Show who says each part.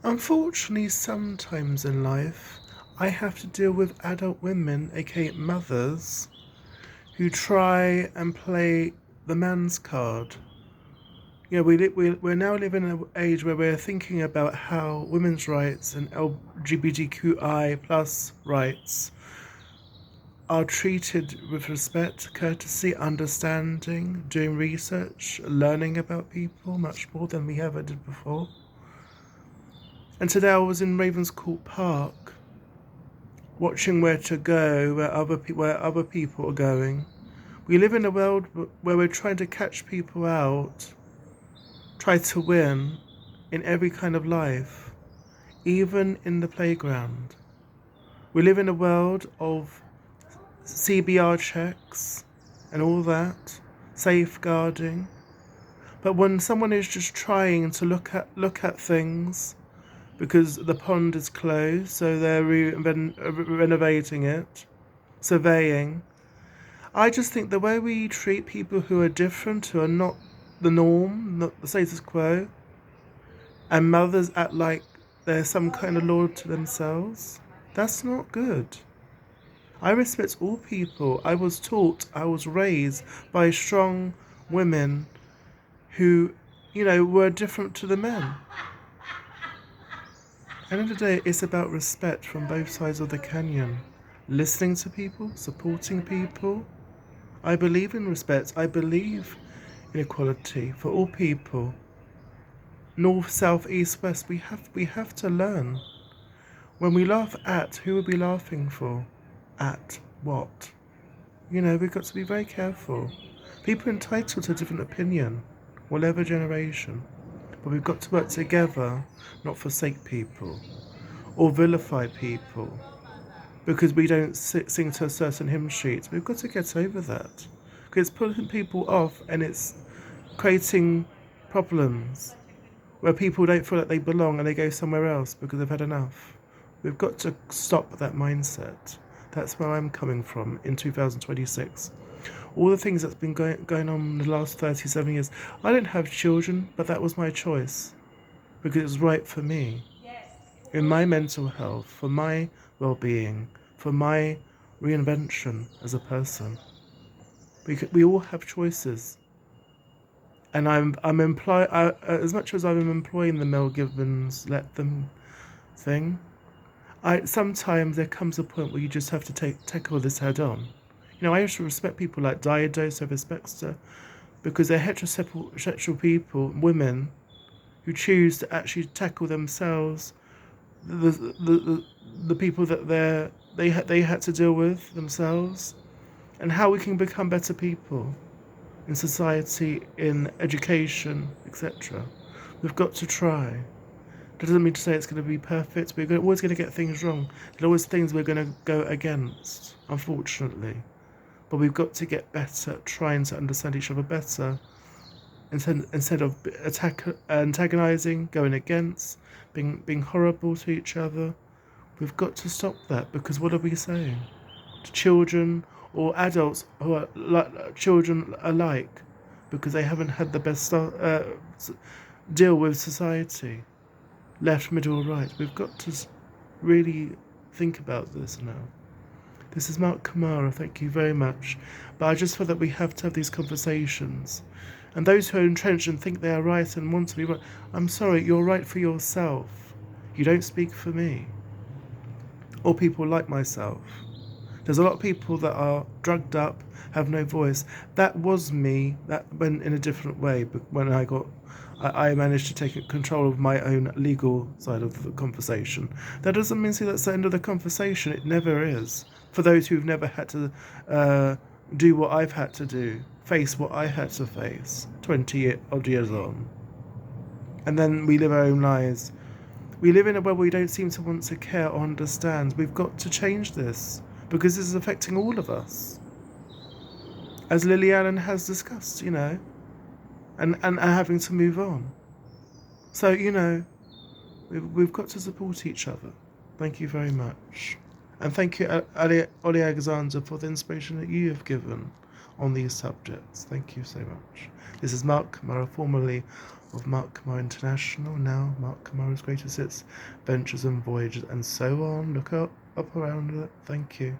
Speaker 1: Unfortunately, sometimes in life, I have to deal with adult women, aka mothers, who try and play the man's card. We're now living in an age where we're thinking about how women's rights and LGBTQI plus rights are treated with respect, courtesy, understanding, doing research, learning about people much more than we ever did before. And today I was in Ravenscourt Park, watching where to go, where other people are going. We live in a world where we're trying to catch people out, try to win in every kind of life, even in the playground. We live in a world of CBR checks and all that, safeguarding. But when someone is just trying to look at things because the pond is closed, so they're renovating it, surveying. I just think the way we treat people who are different, who are not the norm, not the status quo, and mothers act like they're some kind of lord to themselves, that's not good. I respect all people. I was raised by strong women who, were different to the men. End of the day, it's about respect from both sides of the canyon. Listening to people, supporting people. I believe in respect. I believe in equality for all people. North, south, east, west. We have to learn. When we laugh at, who are we laughing for? At what? We've got to be very careful. People are entitled to a different opinion, whatever generation. But we've got to work together, not forsake people or vilify people because we don't sing to a certain hymn sheet. We've got to get over that because it's putting people off and it's creating problems where people don't feel like they belong and they go somewhere else because they've had enough. We've got to stop that mindset. That's where I'm coming from in 2026. All the things that's been going on in the last 37 years. I didn't have children, but that was my choice because it was right for me, in my mental health, for my well-being, for my reinvention as a person. We all have choices, and as much as I'm employing the Mel Gibson's "let them" thing. Sometimes there comes a point where you just have to tackle this head on. I used to respect people like Diodos over Spexter because they're heterosexual people, women, who choose to actually tackle themselves, the people that they had to deal with themselves, and how we can become better people in society, in education, etc. We've got to try. That doesn't mean to say it's going to be perfect. Always going to get things wrong. There are always things we're going to go against, unfortunately. But we've got to get better at trying to understand each other better instead of antagonizing, going against, being horrible to each other. We've got to stop that because what are we saying to children or adults who are children alike because they haven't had the best deal with society? Left, middle, or right. We've got to really think about this now. This is Mark Kamara, thank you very much. But I just feel that we have to have these conversations. And those who are entrenched and think they are right and want to be right, I'm sorry, you're right for yourself. You don't speak for me. Or people like myself. There's a lot of people that are drugged up, have no voice. That was me. That went in a different way. But when I managed to take control of my own legal side of the conversation. That doesn't mean that's the end of the conversation. It never is. For those who've never had to do what I've had to do, face what I had to face 20 odd years on. And then we live our own lives. We live in a world where we don't seem to want to care or understand. We've got to change this because this is affecting all of us. As Lily Allen has discussed, and having to move on. So, we've got to support each other. Thank you very much. And thank you, Ollie Alexander, for the inspiration that you have given on these subjects. Thank you so much. This is Mark Kamara, formerly of Mark Kamara International, now Mark Kamara's Greatest Hits, Ventures and Voyages, and so on. Look up around it. Thank you.